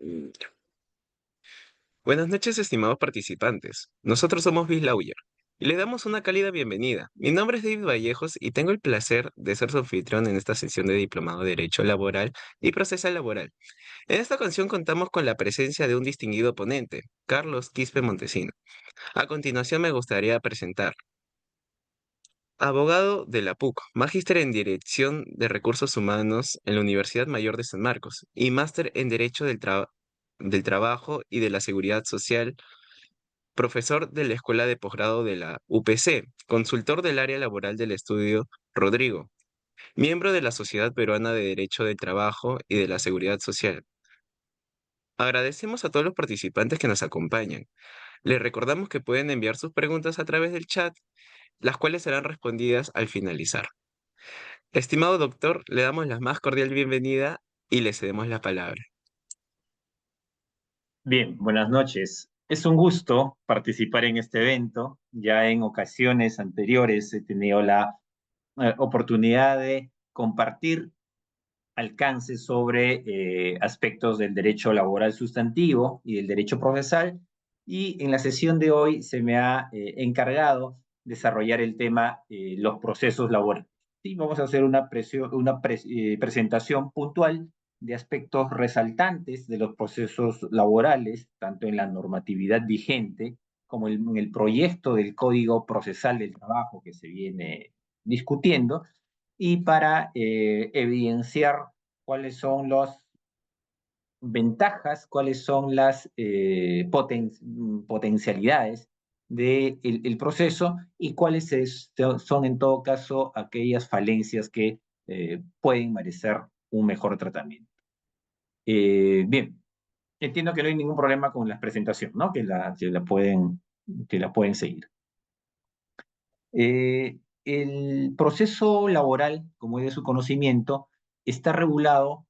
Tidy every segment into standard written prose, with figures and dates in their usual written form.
Mm. Buenas noches, estimados participantes. Nosotros somos BizLawyer y le damos una cálida bienvenida. Mi nombre es David Vallejos y tengo el placer de ser su anfitrión en esta sesión de Diplomado de Derecho Laboral y Procesal Laboral. En esta ocasión contamos con la presencia de un distinguido ponente, Carlos Quispe Montesino. A continuación me gustaría presentar. Abogado de la PUC, magíster en Dirección de Recursos Humanos en la Universidad Mayor de San Marcos y máster en Derecho del Trabajo y de la Seguridad Social, profesor de la Escuela de Posgrado de la UPC, consultor del área laboral del estudio Rodrigo, miembro de la Sociedad Peruana de Derecho del Trabajo y de la Seguridad Social. Agradecemos a todos los participantes que nos acompañan. Les recordamos que pueden enviar sus preguntas a través del chat, las cuales serán respondidas al finalizar. Estimado doctor, le damos la más cordial bienvenida y le cedemos la palabra. Bien, buenas noches. Es un gusto participar en este evento. Ya en ocasiones anteriores he tenido la oportunidad de compartir alcances sobre aspectos del derecho laboral sustantivo y del derecho procesal. Y en la sesión de hoy se me ha encargado desarrollar el tema los procesos laborales. Sí, vamos a hacer presentación puntual de aspectos resaltantes de los procesos laborales, tanto en la normatividad vigente como en el proyecto del Código Procesal del Trabajo que se viene discutiendo, y para evidenciar cuáles son las ventajas, cuáles son las potencialidades del de el proceso y cuáles son en todo caso aquellas falencias que pueden merecer un mejor tratamiento. Bien, entiendo que no hay ningún problema con la presentación, ¿no? Que la pueden seguir. El proceso laboral, como es de su conocimiento, está regulado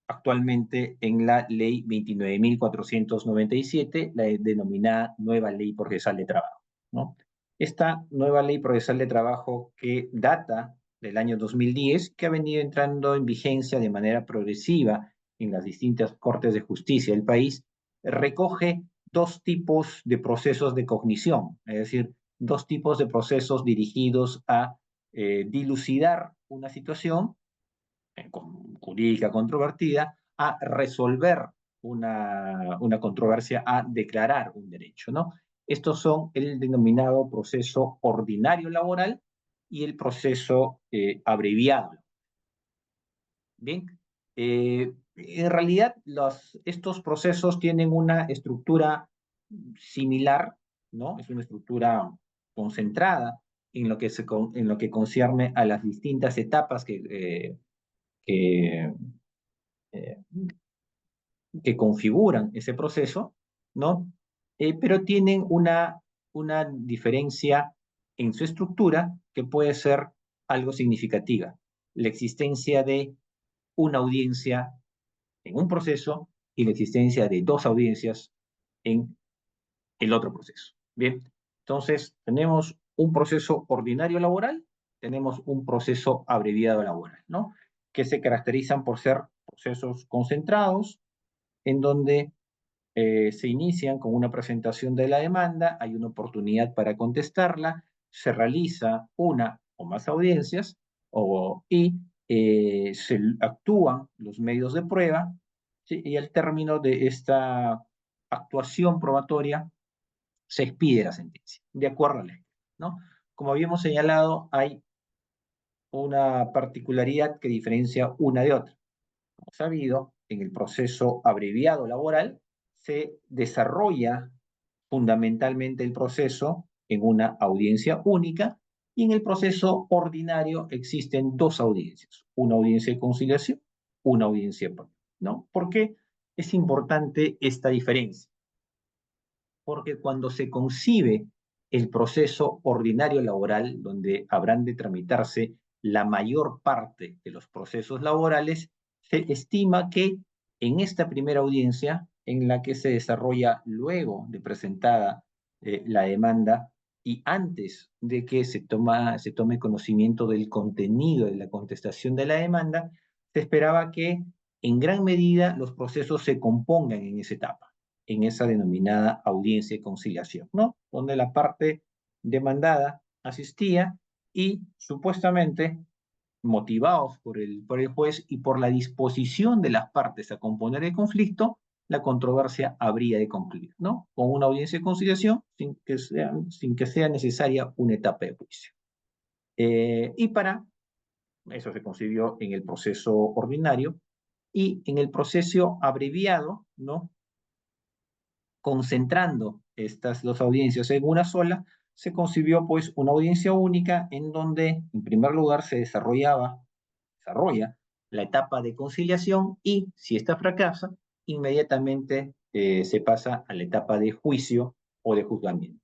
actualmente en la Ley 29.497, la denominada Nueva Ley Procesal de Trabajo, ¿no? Esta nueva Ley Procesal de Trabajo, que data del año 2010, que ha venido entrando en vigencia de manera progresiva en las distintas cortes de justicia del país, recoge dos tipos de procesos de cognición, es decir, dos tipos de procesos dirigidos a dilucidar una situación jurídica controvertida, a resolver una controversia, a declarar un derecho, ¿no? Estos son el denominado proceso ordinario laboral y el proceso abreviado. Bien, en realidad estos procesos tienen una estructura similar, ¿no? Es una estructura concentrada en lo que concierne a las distintas etapas que, eh, que configuran ese proceso, ¿no? Pero tienen una diferencia en su estructura que puede ser algo significativa. La existencia de una audiencia en un proceso y la existencia de dos audiencias en el otro proceso. Bien, entonces tenemos un proceso ordinario laboral, tenemos un proceso abreviado laboral, ¿no? Que se caracterizan por ser procesos concentrados, en donde se inician con una presentación de la demanda, hay una oportunidad para contestarla, se realiza una o más audiencias y se actúan los medios de prueba, ¿sí? Y al término de esta actuación probatoria se expide la sentencia, de acuerdo a la ley, ¿no? Como habíamos señalado, hay una particularidad que diferencia una de otra. Como sabido, en el proceso abreviado laboral se desarrolla fundamentalmente el proceso en una audiencia única y en el proceso ordinario existen dos audiencias, una audiencia de conciliación, una audiencia de prueba, ¿no? ¿Por qué es importante esta diferencia? Porque cuando se concibe el proceso ordinario laboral, donde habrán de tramitarse la mayor parte de los procesos laborales, se estima que en esta primera audiencia, en la que se desarrolla luego de presentada la demanda y antes de que se tome conocimiento del contenido de la contestación de la demanda, se esperaba que en gran medida los procesos se compongan en esa etapa, en esa denominada audiencia de conciliación, ¿no? Donde la parte demandada asistía y supuestamente motivados por el juez y por la disposición de las partes a componer el conflicto, la controversia habría de concluir, ¿no? Con una audiencia de conciliación sin que sea necesaria una etapa de juicio. Y para eso se concibió en el proceso ordinario y en el proceso abreviado, ¿no? Concentrando estas dos audiencias en una sola, se concibió pues una audiencia única en donde en primer lugar se desarrolla la etapa de conciliación y si esta fracasa, inmediatamente se pasa a la etapa de juicio o de juzgamiento.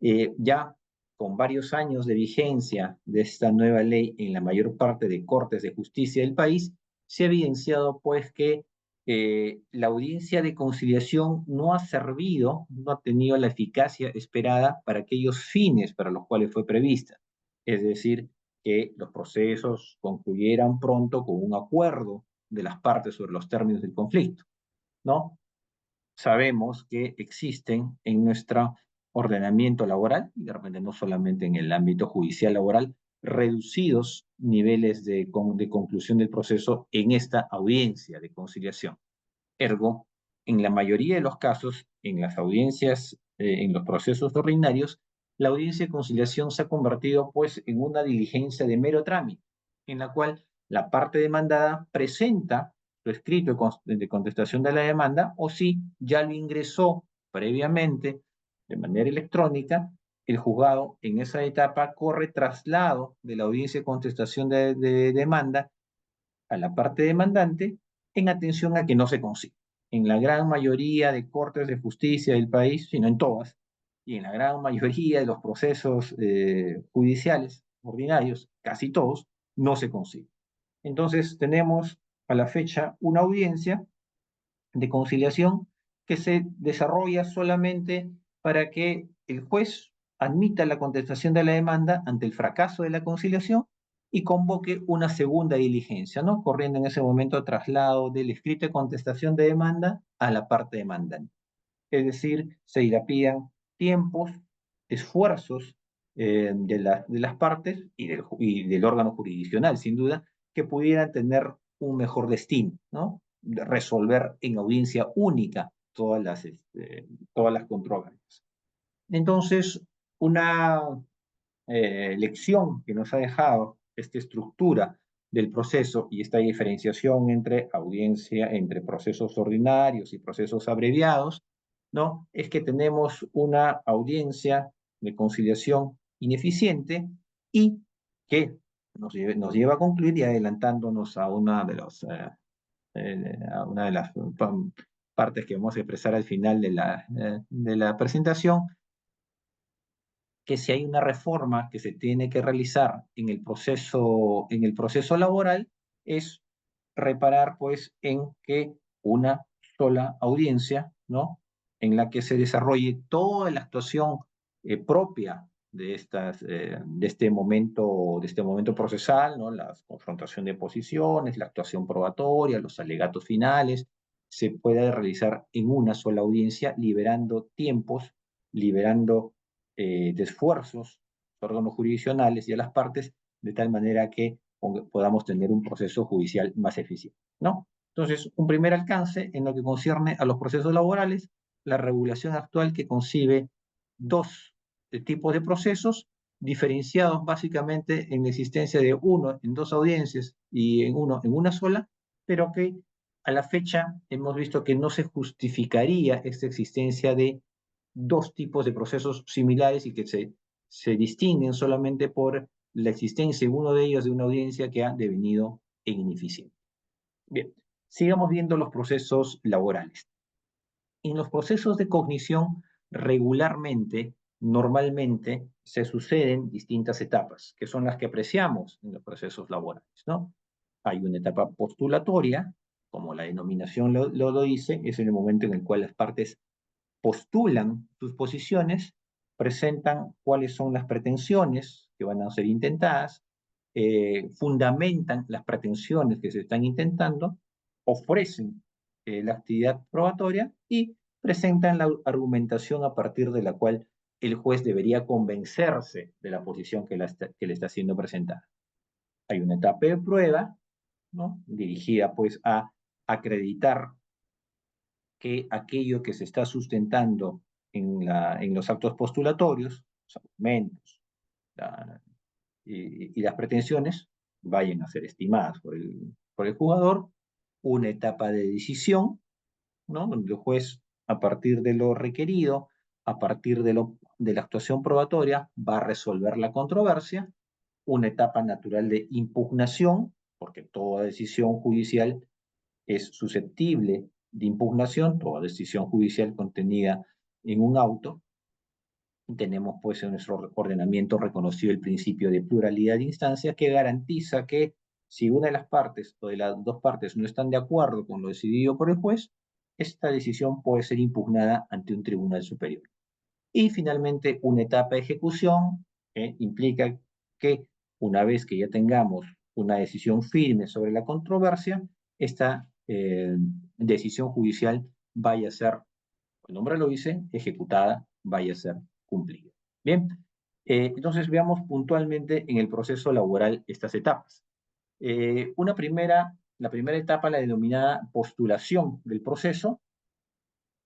Ya con varios años de vigencia de esta nueva ley en la mayor parte de cortes de justicia del país, se ha evidenciado pues que la audiencia de conciliación no ha servido, no ha tenido la eficacia esperada para aquellos fines para los cuales fue prevista. Es decir, que los procesos concluyeran pronto con un acuerdo de las partes sobre los términos del conflicto, ¿no? Sabemos que existen en nuestro ordenamiento laboral, y de repente no solamente en el ámbito judicial laboral, reducidos niveles de conclusión del proceso en esta audiencia de conciliación. Ergo, en la mayoría de los casos, en las audiencias, en los procesos ordinarios, la audiencia de conciliación se ha convertido pues en una diligencia de mero trámite, en la cual la parte demandada presenta su escrito de contestación de la demanda o si ya lo ingresó previamente de manera electrónica, el juzgado en esa etapa corre traslado de la audiencia de contestación de demanda a la parte demandante en atención a que no se consiga. En la gran mayoría de cortes de justicia del país, sino en todas, y en la gran mayoría de los procesos judiciales ordinarios, casi todos, no se consigue. Entonces tenemos a la fecha una audiencia de conciliación que se desarrolla solamente para que el juez admita la contestación de la demanda ante el fracaso de la conciliación y convoque una segunda diligencia, ¿no? Corriendo en ese momento traslado del escrito de contestación de demanda a la parte demandante. Es decir, se dilapidan tiempos, esfuerzos de las partes y del órgano jurisdiccional, sin duda, que pudieran tener un mejor destino, ¿no? Resolver en audiencia única todas las controversias. Entonces, una lección que nos ha dejado esta estructura del proceso y esta diferenciación entre audiencia, entre procesos ordinarios y procesos abreviados, ¿no? Es que tenemos una audiencia de conciliación ineficiente y que nos lleva a concluir y adelantándonos a una de las partes que vamos a expresar al final de la presentación, que si hay una reforma que se tiene que realizar en el proceso laboral, es reparar pues en que una sola audiencia, ¿no? En la que se desarrolle toda la actuación propia de este momento procesal, ¿no? La confrontación de posiciones, la actuación probatoria, los alegatos finales, se pueda realizar en una sola audiencia, liberando tiempos, liberando de esfuerzos, órganos jurisdiccionales y a las partes, de tal manera que podamos tener un proceso judicial más eficiente, ¿no? Entonces, un primer alcance en lo que concierne a los procesos laborales, la regulación actual que concibe dos tipos de procesos diferenciados básicamente en la existencia de uno en dos audiencias y en uno en una sola, pero que a la fecha hemos visto que no se justificaría esta existencia de dos tipos de procesos similares y que se distinguen solamente por la existencia en uno de ellos de una audiencia que ha devenido en ineficiente. Bien, sigamos viendo los procesos laborales. En los procesos de cognición, regularmente, normalmente, se suceden distintas etapas, que son las que apreciamos en los procesos laborales, ¿no? Hay una etapa postulatoria, como la denominación lo dice, es en el momento en el cual las partes postulan sus posiciones, presentan cuáles son las pretensiones que van a ser intentadas, fundamentan las pretensiones que se están intentando ofrecen la actividad probatoria y presentan la argumentación a partir de la cual el juez debería convencerse de la posición que le está siendo presentada. Hay una etapa de prueba, ¿no? Dirigida pues a acreditar que aquello que se está sustentando en los actos postulatorios, los argumentos la, y las pretensiones, vayan a ser estimadas por el jugador. Una etapa de decisión, ¿no? Donde el juez, a partir de lo requerido, a partir de la actuación probatoria, va a resolver la controversia. Una etapa natural de impugnación, porque toda decisión judicial es susceptible de impugnación, toda decisión judicial contenida en un auto. Tenemos pues en nuestro ordenamiento reconocido el principio de pluralidad de instancias que garantiza que si una de las partes o de las dos partes no están de acuerdo con lo decidido por el juez, esta decisión puede ser impugnada ante un tribunal superior. Y finalmente una etapa de ejecución que implica que una vez que ya tengamos una decisión firme sobre la controversia, esta decisión judicial vaya a ser, el nombre lo dice, ejecutada, vaya a ser cumplida. Bien, entonces veamos puntualmente en el proceso laboral estas etapas. La primera etapa, la denominada postulación del proceso,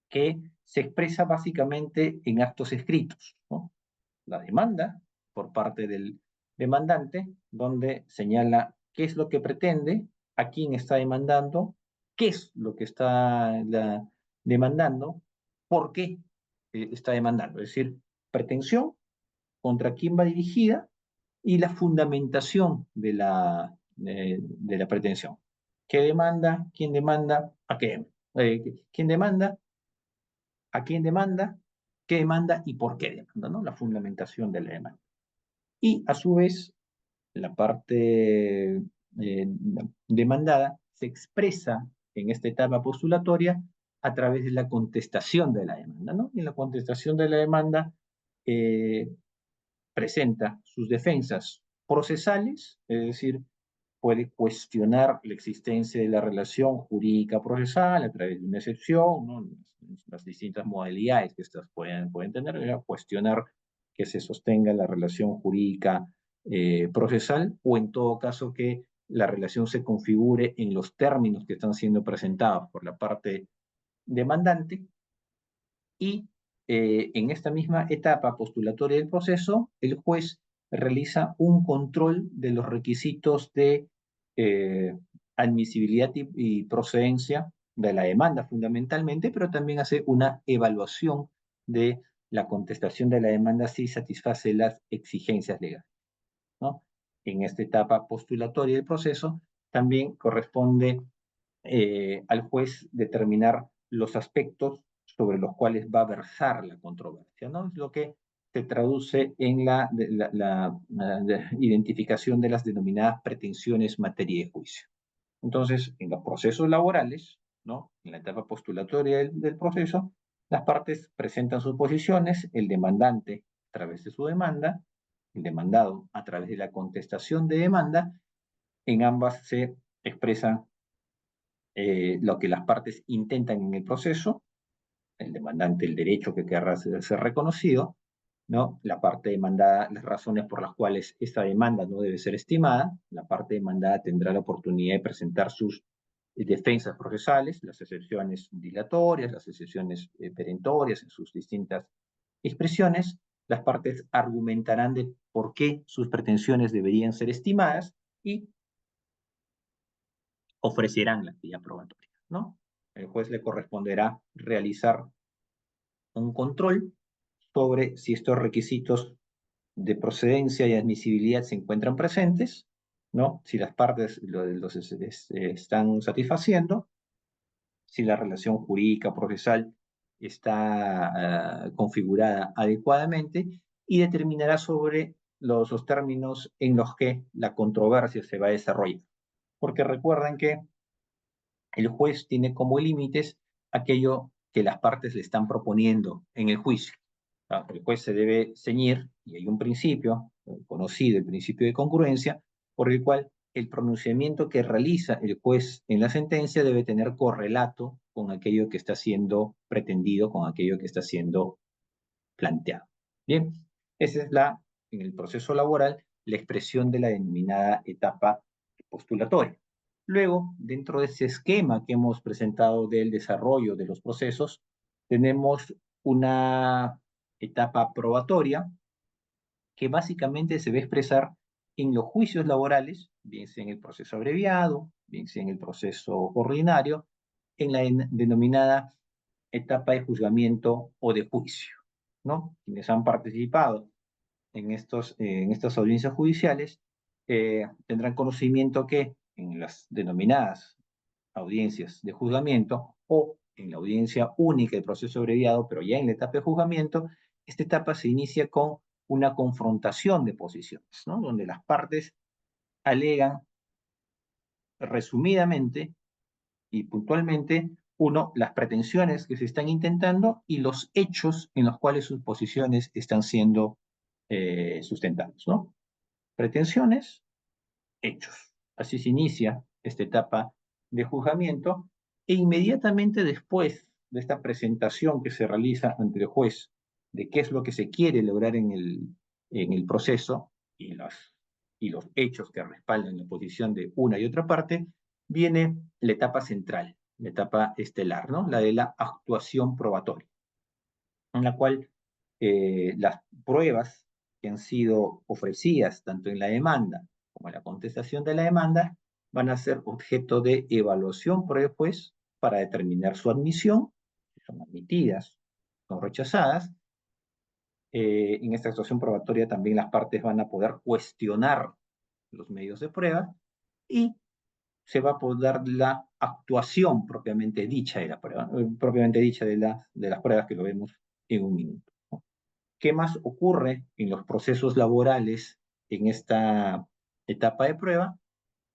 que se expresa básicamente en actos escritos, ¿no? La demanda por parte del demandante, donde señala qué es lo que pretende, a quién está demandando, qué es lo que está demandando, por qué está demandando. Es decir, pretensión, contra quién va dirigida y la fundamentación de la pretensión. ¿Qué demanda? ¿Quién demanda? ¿A qué? ¿Quién demanda? ¿A quién demanda? ¿Qué demanda y por qué demanda? ¿No? La fundamentación de la demanda. Y a su vez, la parte demandada se expresa en esta etapa postulatoria a través de la contestación de la demanda, ¿no? Y en la contestación de la demanda eh, presenta sus defensas procesales, es decir, puede cuestionar la existencia de la relación jurídica procesal a través de una excepción, ¿no? Las distintas modalidades que estas pueden tener, cuestionar que se sostenga la relación jurídica procesal o en todo caso que la relación se configure en los términos que están siendo presentados por la parte demandante y en esta misma etapa postulatoria del proceso, el juez realiza un control de los requisitos de eh, admisibilidad y procedencia de la demanda fundamentalmente, pero también hace una evaluación de la contestación de la demanda si satisface las exigencias legales, ¿no? En esta etapa postulatoria del proceso, también corresponde al juez determinar los aspectos sobre los cuales va a versar la controversia, ¿no? Es lo que se traduce en la identificación de las denominadas pretensiones materia de juicio. Entonces, en los procesos laborales, ¿no? En la etapa postulatoria del proceso, las partes presentan sus posiciones, el demandante a través de su demanda, el demandado a través de la contestación de demanda, en ambas se expresan lo que las partes intentan en el proceso, el demandante el derecho que querrá ser reconocido, ¿no? La parte demandada, las razones por las cuales esta demanda no debe ser estimada, la parte demandada tendrá la oportunidad de presentar sus defensas procesales, las excepciones dilatorias, las excepciones perentorias en sus distintas expresiones, las partes argumentarán de por qué sus pretensiones deberían ser estimadas y ofrecerán la actividad probatoria, ¿no? El juez le corresponderá realizar un control sobre si estos requisitos de procedencia y admisibilidad se encuentran presentes, ¿no? Si las partes los están satisfaciendo, si la relación jurídica procesal está configurada adecuadamente y determinará sobre los términos en los que la controversia se va a desarrollar. Porque recuerden que el juez tiene como límites aquello que las partes le están proponiendo en el juicio. El juez se debe ceñir, y hay un principio conocido, el principio de congruencia, por el cual el pronunciamiento que realiza el juez en la sentencia debe tener correlato con aquello que está siendo pretendido, con aquello que está siendo planteado. Bien, esa es en el proceso laboral, la expresión de la denominada etapa postulatoria. Luego, dentro de ese esquema que hemos presentado del desarrollo de los procesos, tenemos una etapa probatoria que básicamente se va a expresar en los juicios laborales, bien sea en el proceso abreviado, bien sea en el proceso ordinario, en la denominada etapa de juzgamiento o de juicio, ¿no? Quienes han participado en estas audiencias judiciales tendrán conocimiento que en las denominadas audiencias de juzgamiento o en la audiencia única de proceso abreviado, pero ya en la etapa de juzgamiento, esta etapa se inicia con una confrontación de posiciones, ¿no? Donde las partes alegan resumidamente y puntualmente, uno, las pretensiones que se están intentando y los hechos en los cuales sus posiciones están siendo sustentados, ¿no? Pretensiones, hechos. Así se inicia esta etapa de juzgamiento e inmediatamente después de esta presentación que se realiza ante el juez de qué es lo que se quiere lograr en el proceso y los hechos que respaldan la posición de una y otra parte, viene la etapa central, la etapa estelar, ¿no? La de la actuación probatoria, en la cual las pruebas que han sido ofrecidas tanto en la demanda como en la contestación de la demanda van a ser objeto de evaluación por el juez para determinar su admisión, si son admitidas, son rechazadas. En esta actuación probatoria también las partes van a poder cuestionar los medios de prueba y se va a poder la actuación propiamente dicha de la prueba, propiamente dicha de las pruebas que lo vemos en un minuto. ¿Qué más ocurre en los procesos laborales en esta etapa de prueba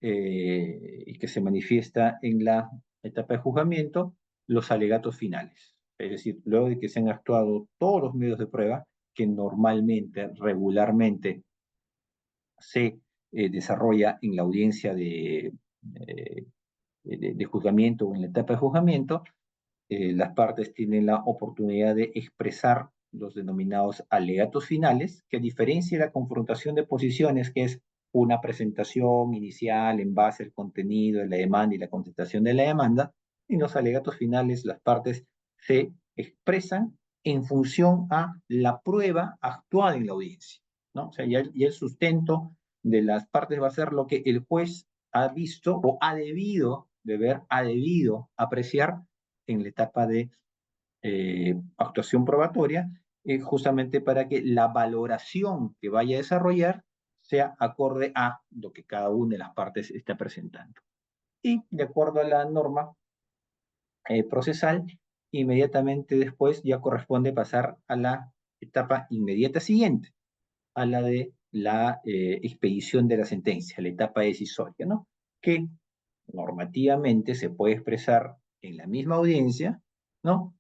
y que se manifiesta en la etapa de juzgamiento? Los alegatos finales. Es decir, luego de que se han actuado todos los medios de prueba que normalmente, regularmente, se desarrolla en la audiencia de juzgamiento o en la etapa de juzgamiento, las partes tienen la oportunidad de expresar los denominados alegatos finales, que a diferencia de la confrontación de posiciones, que es una presentación inicial en base al contenido de la demanda y la contestación de la demanda, en los alegatos finales las partes se expresan en función a la prueba actual en la audiencia, ¿no? O sea, ya el sustento de las partes va a ser lo que el juez ha visto o ha debido apreciar en la etapa de actuación probatoria, justamente para que la valoración que vaya a desarrollar sea acorde a lo que cada una de las partes está presentando. Y de acuerdo a la norma procesal, inmediatamente después ya corresponde pasar a la etapa inmediata siguiente, a la de la expedición de la sentencia, la etapa decisoria, ¿no? Que normativamente se puede expresar en la misma audiencia, ¿no?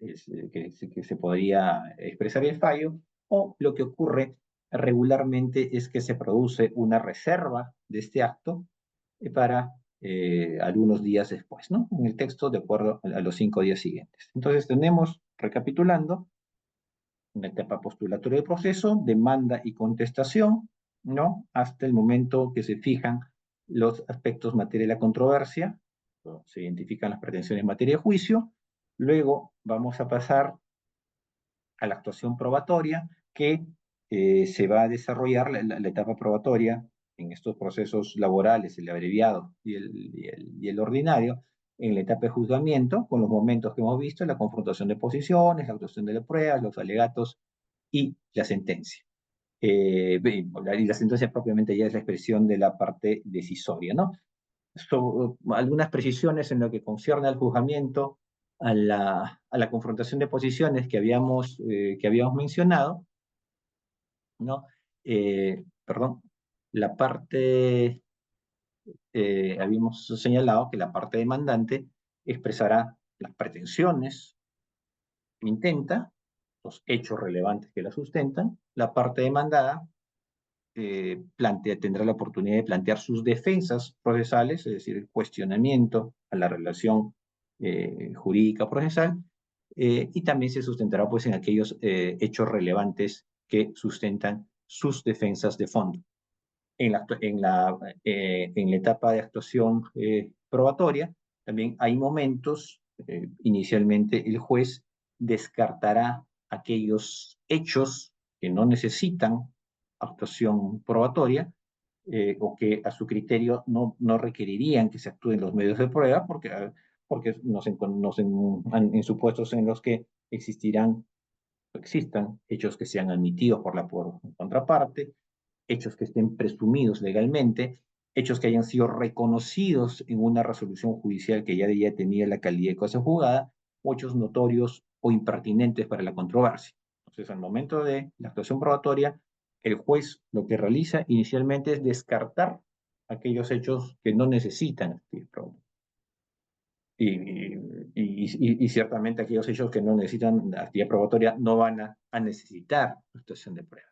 Que se podría expresar el fallo, o lo que ocurre regularmente es que se produce una reserva de este acto para algunos días después, ¿no? En el texto, de acuerdo a los 5 días siguientes. Entonces tenemos, recapitulando, una etapa postulatoria del proceso, demanda y contestación, ¿no? Hasta el momento que se fijan los aspectos materia de la controversia, se identifican las pretensiones en materia de juicio, luego vamos a pasar a la actuación probatoria que se va a desarrollar la etapa probatoria en estos procesos laborales, el abreviado y el ordinario, en la etapa de juzgamiento, con los momentos que hemos visto, la confrontación de posiciones, la actuación de las pruebas, los alegatos y la sentencia. Y la sentencia propiamente ya es la expresión de la parte decisoria, ¿no? Algunas precisiones en lo que concierne al juzgamiento, a la confrontación de posiciones que habíamos mencionado, ¿no? Perdón, la parte, habíamos señalado que la parte demandante expresará las pretensiones que intenta, los hechos relevantes que la sustentan, la parte demandada tendrá la oportunidad de plantear sus defensas procesales, es decir, el cuestionamiento a la relación jurídica procesal, y también se sustentará pues en aquellos hechos relevantes que sustentan sus defensas de fondo. En la etapa de actuación probatoria, también hay momentos, inicialmente el juez descartará aquellos hechos que no necesitan actuación probatoria, o que a su criterio no requerirían que se actúen los medios de prueba, porque en supuestos en los que existan hechos que sean admitidos por la contraparte, hechos que estén presumidos legalmente, hechos que hayan sido reconocidos en una resolución judicial que ya tenía la calidad de cosa juzgada, o hechos notorios o impertinentes para la controversia. Entonces, al momento de la actuación probatoria, el juez lo que realiza inicialmente es descartar aquellos hechos que no necesitan actividad probatoria. Y ciertamente aquellos hechos que no necesitan actividad probatoria no van a necesitar actuación de prueba.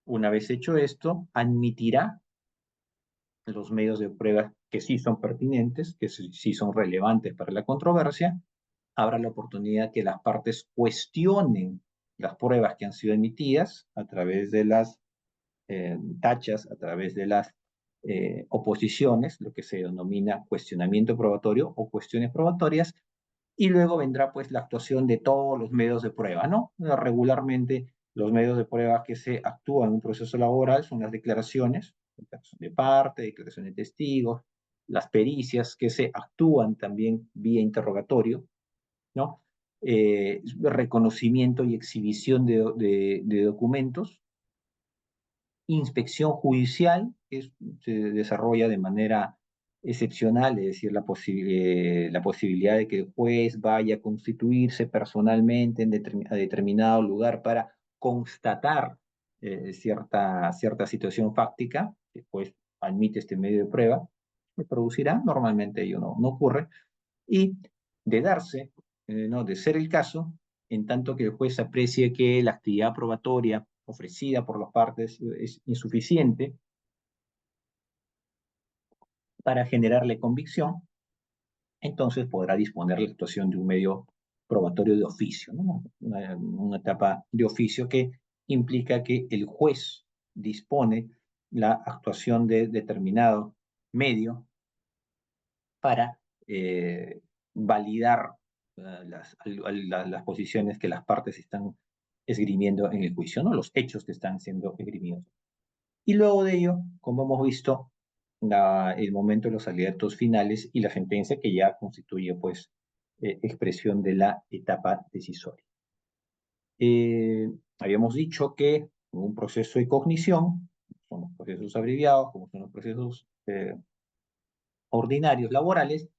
Una vez hecho esto, admitirá los medios de prueba que sí son pertinentes, que sí son relevantes para la controversia. Habrá la oportunidad que las partes cuestionen las pruebas que han sido emitidas a través de las tachas, a través de las oposiciones, lo que se denomina cuestionamiento probatorio o cuestiones probatorias, y luego vendrá pues la actuación de todos los medios de prueba, ¿no? Regularmente los medios de prueba que se actúan en un proceso laboral son las declaración de parte, declaración de testigos, las pericias que se actúan también vía interrogatorio, ¿no? Reconocimiento y exhibición de documentos, inspección judicial, que se desarrolla de manera excepcional, es decir, la posibilidad de que el juez vaya a constituirse personalmente a determinado lugar para constatar cierta situación fáctica, después admite este medio de prueba, se producirá, normalmente ello no ocurre, y de darse, ¿no? De ser el caso, en tanto que el juez aprecie que la actividad probatoria ofrecida por las partes es insuficiente para generarle convicción, entonces podrá disponer la actuación de un medio probatorio de oficio, ¿no? Una etapa de oficio que implica que el juez dispone la actuación de determinado medio para validar las posiciones que las partes están esgrimiendo en el juicio, ¿no? Los hechos que están siendo esgrimidos. Y luego de ello, como hemos visto, el momento de los alegatos finales y la sentencia que ya constituye, pues, expresión de la etapa decisoria. Habíamos dicho que en un proceso de cognición, son los procesos abreviados, como son los procesos ordinarios laborales,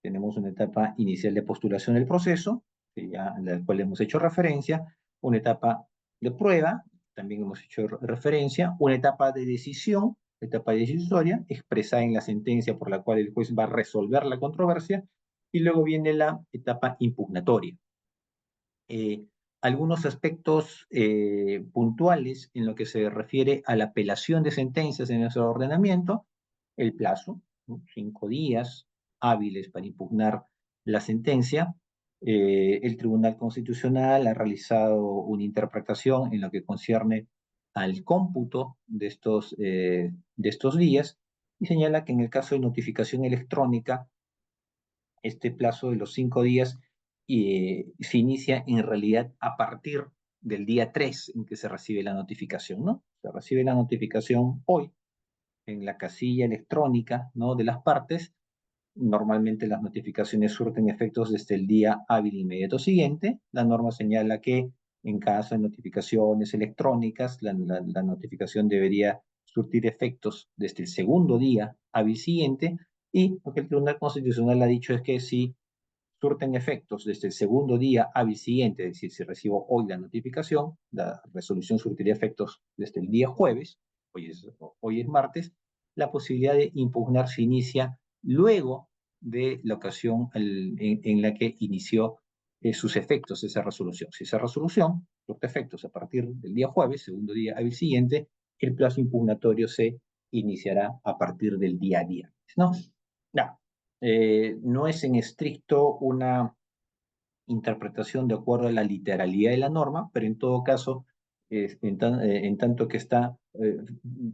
tenemos una etapa inicial de postulación del proceso, en la cual hemos hecho referencia, una etapa de prueba, también hemos hecho referencia, una etapa de decisión, etapa decisoria, expresada en la sentencia por la cual el juez va a resolver la controversia, y luego viene la etapa impugnatoria. Algunos aspectos puntuales en lo que se refiere a la apelación de sentencias en nuestro ordenamiento, el plazo, ¿no? 5 días hábiles para impugnar la sentencia. El Tribunal Constitucional ha realizado una interpretación en lo que concierne al cómputo de estos días y señala que en el caso de notificación electrónica, este plazo de los 5 días se inicia en realidad a partir del día 3 en que se recibe la notificación, ¿no? Se recibe la notificación hoy en la casilla electrónica, ¿no? De las partes. Normalmente las notificaciones surten efectos desde el día hábil inmediato siguiente. La norma señala que en caso de notificaciones electrónicas, la notificación debería surtir efectos desde el segundo día hábil siguiente, y lo que el Tribunal Constitucional ha dicho es que si surten efectos desde el segundo día hábil siguiente, es decir, si recibo hoy la notificación, la resolución surtiría efectos desde el día jueves, hoy es martes, la posibilidad de impugnar se inicia luego de la ocasión en la que inició sus efectos esa resolución. Si esa resolución surte efectos a partir del día jueves, segundo día hábil siguiente, el plazo impugnatorio se iniciará a partir del día 10, ¿no? No, no es en estricto una interpretación de acuerdo a la literalidad de la norma, pero en todo caso, en tanto que está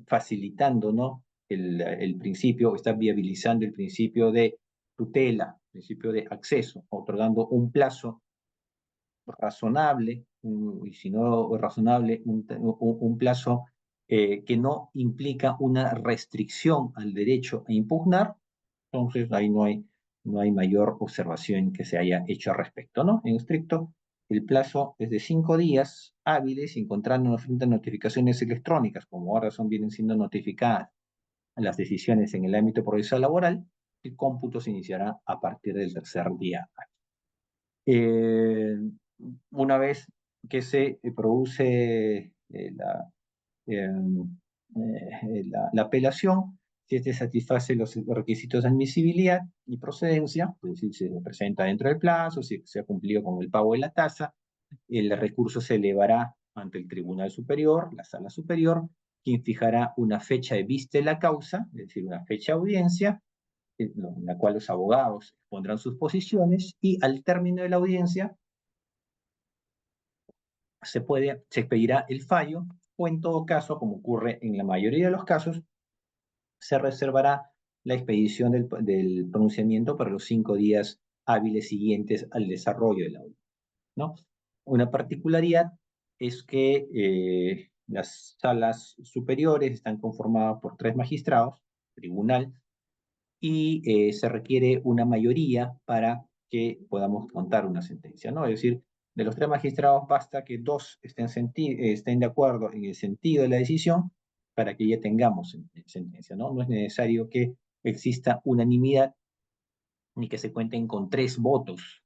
facilitando, ¿no? El principio, está viabilizando el principio de tutela, principio de acceso, otorgando un plazo razonable, y si no razonable, un plazo que no implica una restricción al derecho a impugnar, entonces ahí no hay mayor observación que se haya hecho al respecto, ¿no? En estricto, el plazo es de 5 días hábiles, encontrándonos frente a notificaciones electrónicas, como ahora vienen siendo notificadas las decisiones en el ámbito procesal laboral, el cómputo se iniciará a partir del tercer día. Eh, una vez que se produce eh, la apelación, si este satisface los requisitos de admisibilidad y procedencia, pues si se presenta dentro del plazo, si se ha cumplido con el pago de la tasa, el recurso se elevará ante el Tribunal Superior, la Sala Superior, quien fijará una fecha de vista de la causa, es decir, una fecha de audiencia, en la cual los abogados pondrán sus posiciones y al término de la audiencia se expedirá el fallo o en todo caso, como ocurre en la mayoría de los casos, se reservará la expedición del pronunciamiento para los 5 días hábiles siguientes al desarrollo de la audiencia, ¿no? Una particularidad es que las salas superiores están conformadas por 3 magistrados, tribunal, y se requiere una mayoría para que podamos contar una sentencia, ¿no? Es decir, de los 3 magistrados basta que 2 estén de acuerdo en el sentido de la decisión para que ya tengamos sentencia, ¿no? No es necesario que exista unanimidad ni que se cuenten con 3 votos,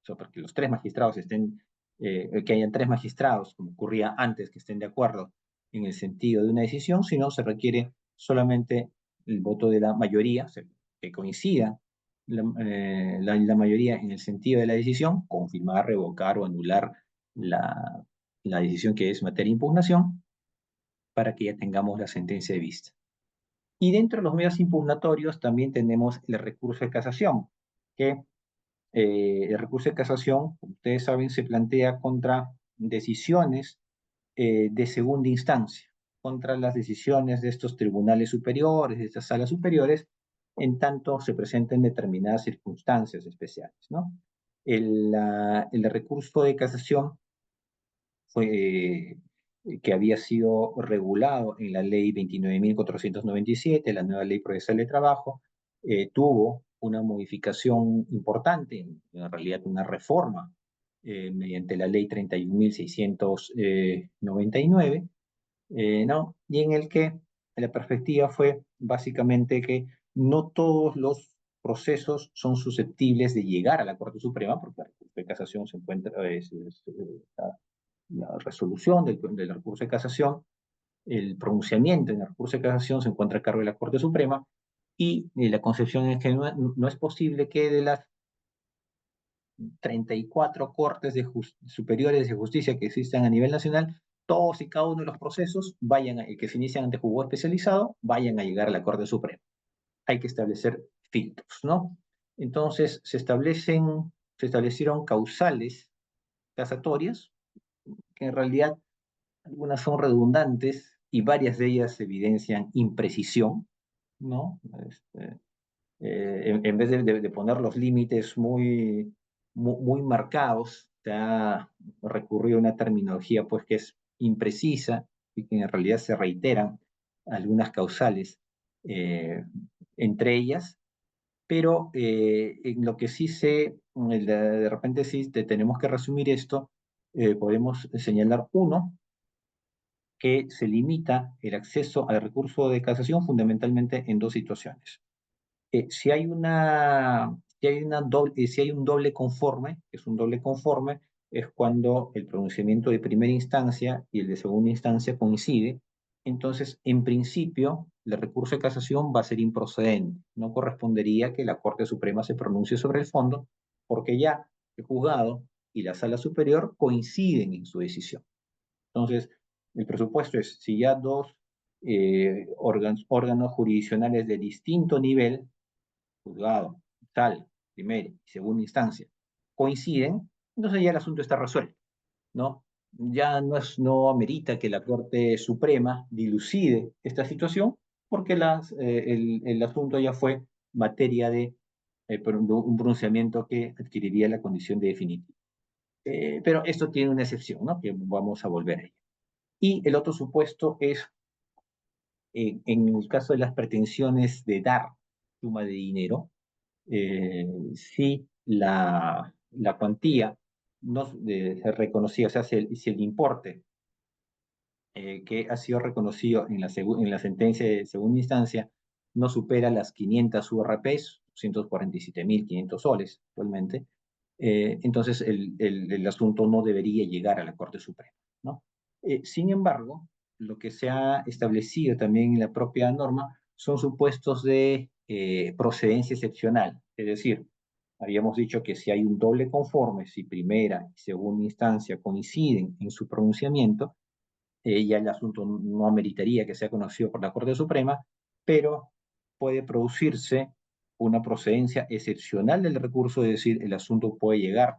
o sea, porque los 3 magistrados que hayan 3 magistrados, como ocurría antes, que estén de acuerdo en el sentido de una decisión, sino se requiere solamente el voto de la mayoría, o sea, que coincida la mayoría en el sentido de la decisión, confirmar, revocar o anular la, la decisión que es materia de impugnación, para que ya tengamos la sentencia de vista. Y dentro de los medios impugnatorios también tenemos el recurso de casación, que el recurso de casación, como ustedes saben, se plantea contra decisiones de segunda instancia, contra las decisiones de estos tribunales superiores, de estas salas superiores, en tanto se presenten determinadas circunstancias especiales, ¿no? El recurso de casación fue, que había sido regulado en la ley 29.497, la nueva ley procesal de trabajo, tuvo una modificación importante, en realidad una reforma, mediante la ley 31.699, ¿no? Y en el que la perspectiva fue básicamente que no todos los procesos son susceptibles de llegar a la Corte Suprema, porque la Corte de Casación se encuentra, la resolución del recurso de casación, el pronunciamiento en el recurso de casación se encuentra a cargo de la Corte Suprema y la concepción es que no es posible que de las 34 cortes superiores de justicia que existan a nivel nacional, todos y cada uno de los procesos que se inician ante juzgado especializado vayan a llegar a la Corte Suprema. Hay que establecer filtros, ¿no? Entonces se establecieron causales casatorias que en realidad algunas son redundantes y varias de ellas evidencian imprecisión, ¿no? En vez de poner los límites muy marcados, se ha recurrido a una terminología pues que es imprecisa y que en realidad se reiteran algunas causales entre ellas, pero en lo que sí de repente sí tenemos que resumir esto, podemos señalar uno, que se limita el acceso al recurso de casación fundamentalmente en 2 situaciones. Si hay un doble conforme, que es un doble conforme, es cuando el pronunciamiento de primera instancia y el de segunda instancia coincide. Entonces, en principio, el recurso de casación va a ser improcedente. No correspondería que la Corte Suprema se pronuncie sobre el fondo, porque ya el juzgado y la sala superior coinciden en su decisión. Entonces, el presupuesto es, si ya dos órganos jurisdiccionales de distinto nivel, juzgado, tal, primera y segunda instancia, coinciden, entonces ya el asunto está resuelto, ¿no? Ya no amerita que la Corte Suprema dilucide esta situación porque el asunto ya fue materia de un pronunciamiento que adquiriría la condición de definitivo. Pero esto tiene una excepción, ¿no? Que vamos a volver a ella. Y el otro supuesto es, en el caso de las pretensiones de dar suma de dinero, si la cuantía no se reconocía, o sea, si el importe que ha sido reconocido en la sentencia de segunda instancia no supera las 500 URPs, 247.500 soles actualmente, entonces el asunto no debería llegar a la Corte Suprema, ¿no? Sin embargo, lo que se ha establecido también en la propia norma son supuestos de procedencia excepcional, es decir, habíamos dicho que si hay un doble conforme, si primera y segunda instancia coinciden en su pronunciamiento, ya el asunto no ameritaría que sea conocido por la Corte Suprema, pero puede producirse una procedencia excepcional del recurso, es decir, el asunto puede llegar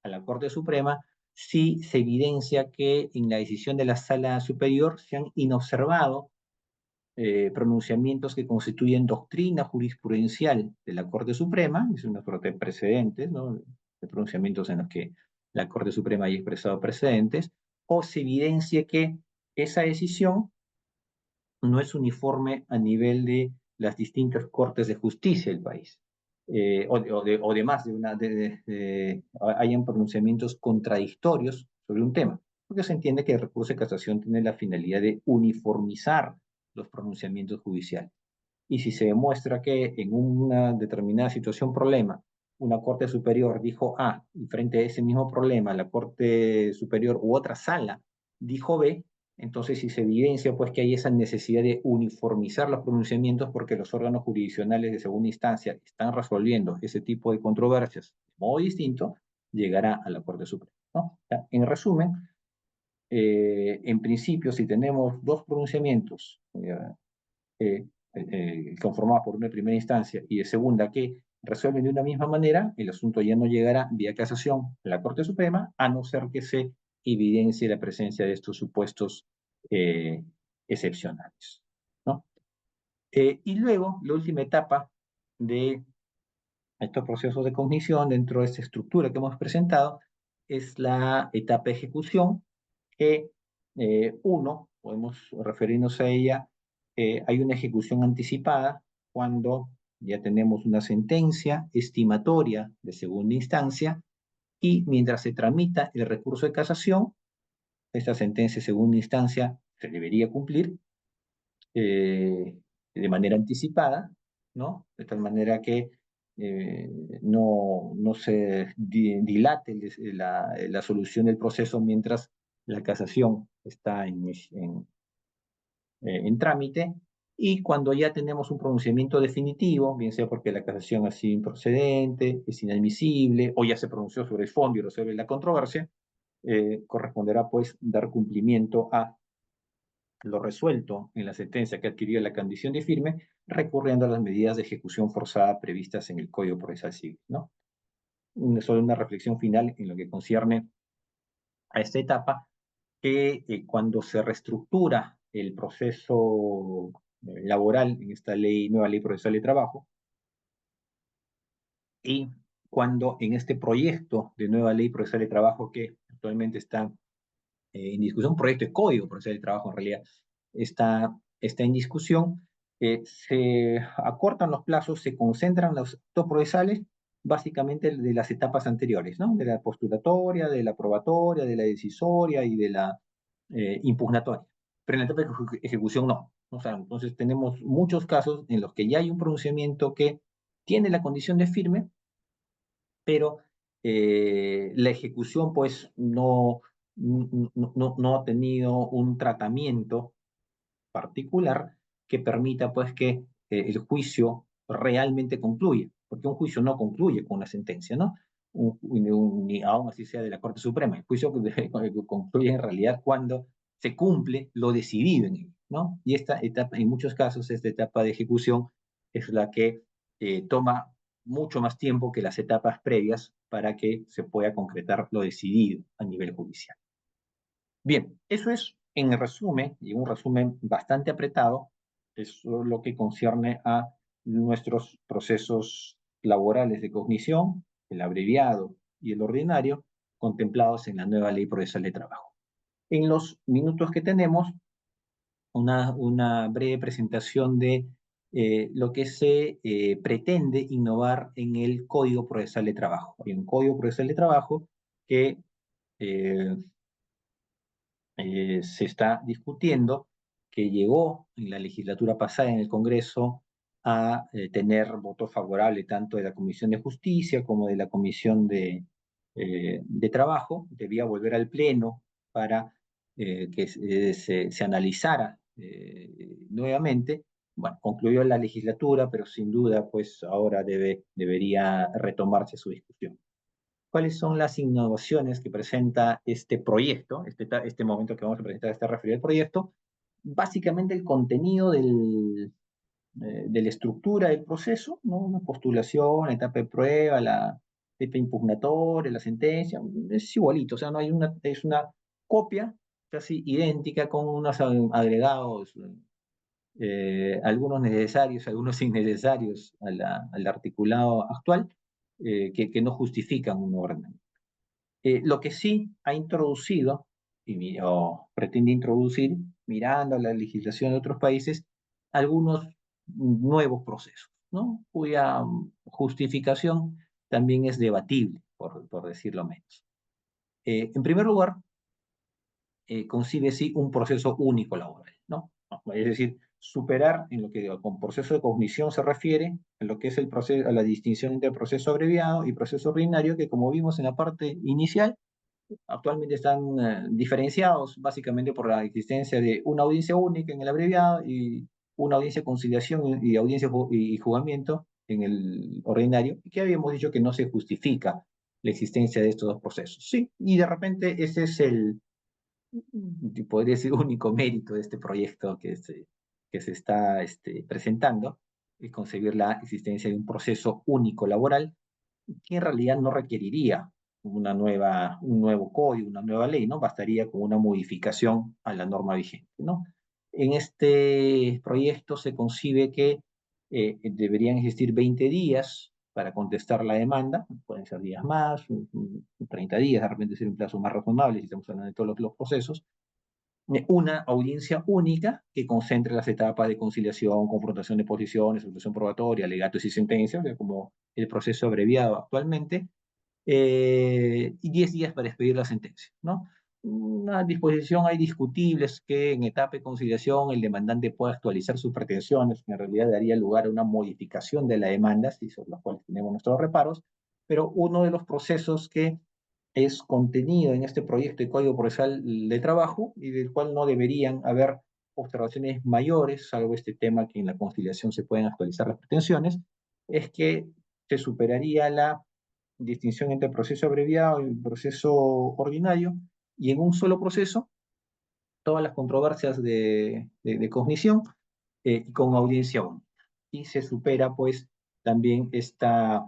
a la Corte Suprema si se evidencia que en la decisión de la Sala Superior se han inobservado pronunciamientos que constituyen doctrina jurisprudencial de la Corte Suprema, es una suerte de precedentes, ¿no? De pronunciamientos en los que la Corte Suprema haya expresado precedentes, o se evidencie que esa decisión no es uniforme a nivel de las distintas cortes de justicia del país. O de más de una, hayan pronunciamientos contradictorios sobre un tema, porque se entiende que el recurso de casación tiene la finalidad de uniformizar los pronunciamientos judiciales. Y si se demuestra que en una determinada situación, problema, una Corte Superior dijo A y frente a ese mismo problema la Corte Superior u otra sala dijo B, entonces si se evidencia pues que hay esa necesidad de uniformizar los pronunciamientos porque los órganos jurisdiccionales de segunda instancia están resolviendo ese tipo de controversias de modo distinto, llegará a la Corte Suprema, ¿no? O sea, en resumen, en principio, si tenemos dos pronunciamientos conformados por una primera instancia y de segunda que resuelven de una misma manera, el asunto ya no llegará vía casación a la Corte Suprema, a no ser que se evidencie la presencia de estos supuestos eh, excepcionales, ¿no? Y luego, la última etapa de estos procesos de cognición dentro de esta estructura que hemos presentado es la etapa de ejecución, que podemos referirnos a ella, hay una ejecución anticipada cuando ya tenemos una sentencia estimatoria de segunda instancia y mientras se tramita el recurso de casación, esta sentencia de segunda instancia se debería cumplir de manera anticipada, ¿no? De tal manera que eh, no se dilate la solución del proceso mientras la casación está en trámite, y cuando ya tenemos un pronunciamiento definitivo, bien sea porque la casación ha sido improcedente, es inadmisible, o ya se pronunció sobre el fondo y resuelve la controversia, corresponderá pues dar cumplimiento a lo resuelto en la sentencia que adquirió la condición de firme, recurriendo a las medidas de ejecución forzada previstas en el Código Procesal Civil, ¿no? Solo una reflexión final en lo que concierne a esta etapa, que cuando se reestructura el proceso laboral en esta nueva ley procesal de trabajo, y cuando en este proyecto de nueva ley procesal de trabajo que actualmente está en discusión, un proyecto de código procesal de trabajo en realidad está en discusión, se acortan los plazos, se concentran los actos procesales básicamente de las etapas anteriores, ¿no? De la postulatoria, de la probatoria, de la decisoria y de la impugnatoria. Pero en la etapa de ejecución no. O sea, entonces tenemos muchos casos en los que ya hay un pronunciamiento que tiene la condición de firme, pero la ejecución pues no ha tenido un tratamiento particular que permita pues que el juicio realmente concluya, porque un juicio no concluye con una sentencia, ¿no? Ni aún así sea de la Corte Suprema, el juicio concluye en realidad cuando se cumple lo decidido en él, ¿no? Y esta etapa, en muchos casos, esta etapa de ejecución es la que toma mucho más tiempo que las etapas previas para que se pueda concretar lo decidido a nivel judicial. Bien, eso es en resumen, y un resumen bastante apretado, eso es lo que concierne a nuestros procesos laborales de cognición, el abreviado y el ordinario, contemplados en la nueva Ley Procesal de Trabajo. En los minutos que tenemos, una breve presentación de lo que se pretende innovar en el Código Procesal de Trabajo. Hay un Código Procesal de Trabajo que eh, se está discutiendo, que llegó en la legislatura pasada en el Congreso a tener voto favorable tanto de la Comisión de Justicia como de la Comisión de Trabajo. Debía volver al Pleno para que se analizara nuevamente. Bueno, concluyó la legislatura, pero sin duda, pues ahora debería retomarse su discusión. ¿Cuáles son las innovaciones que presenta este proyecto, este momento que vamos a presentar está referido al proyecto? Básicamente el contenido de la estructura del proceso, ¿no? Una postulación, la etapa de prueba, la etapa impugnatoria, la sentencia, es igualito, o sea, no hay es una copia casi idéntica con unos agregados, algunos necesarios, algunos innecesarios al articulado actual, que no justifican un orden. Lo que sí ha introducido, o pretende introducir, mirando la legislación de otros países, algunos nuevos procesos, ¿no? Cuya justificación también es debatible, por decirlo menos. En primer lugar, concibe sí un proceso único laboral, ¿no? Es decir, superar en lo que con proceso de cognición se refiere, en lo que es el proceso, a la distinción entre proceso abreviado y proceso ordinario, que como vimos en la parte inicial, actualmente están diferenciados básicamente por la existencia de una audiencia única en el abreviado y una audiencia de conciliación y audiencia y juzgamiento en el ordinario, y que habíamos dicho que no se justifica la existencia de estos dos procesos. Sí, y de repente ese es podría decir, único mérito de este proyecto que se está presentando, es concebir la existencia de un proceso único laboral que en realidad no requeriría un nuevo código, una nueva ley, ¿no? Bastaría con una modificación a la norma vigente, ¿no? En este proyecto se concibe que deberían existir 20 días para contestar la demanda, pueden ser días más, 30 días, de repente ser un plazo más razonable si estamos hablando de todos los procesos, una audiencia única que concentre las etapas de conciliación, confrontación de posiciones, solución probatoria, alegatos y sentencias, como el proceso abreviado actualmente, y 10 días para expedir la sentencia, ¿no? Una disposición hay discutibles que en etapa de conciliación el demandante pueda actualizar sus pretensiones, que en realidad daría lugar a una modificación de la demanda, y sobre las cuales tenemos nuestros reparos, pero uno de los procesos que es contenido en este proyecto de Código Procesal de Trabajo y del cual no deberían haber observaciones mayores, salvo este tema que en la conciliación se pueden actualizar las pretensiones, es que se superaría la distinción entre proceso abreviado y proceso ordinario, y en un solo proceso todas las controversias de cognición con audiencia única. Y se supera pues también la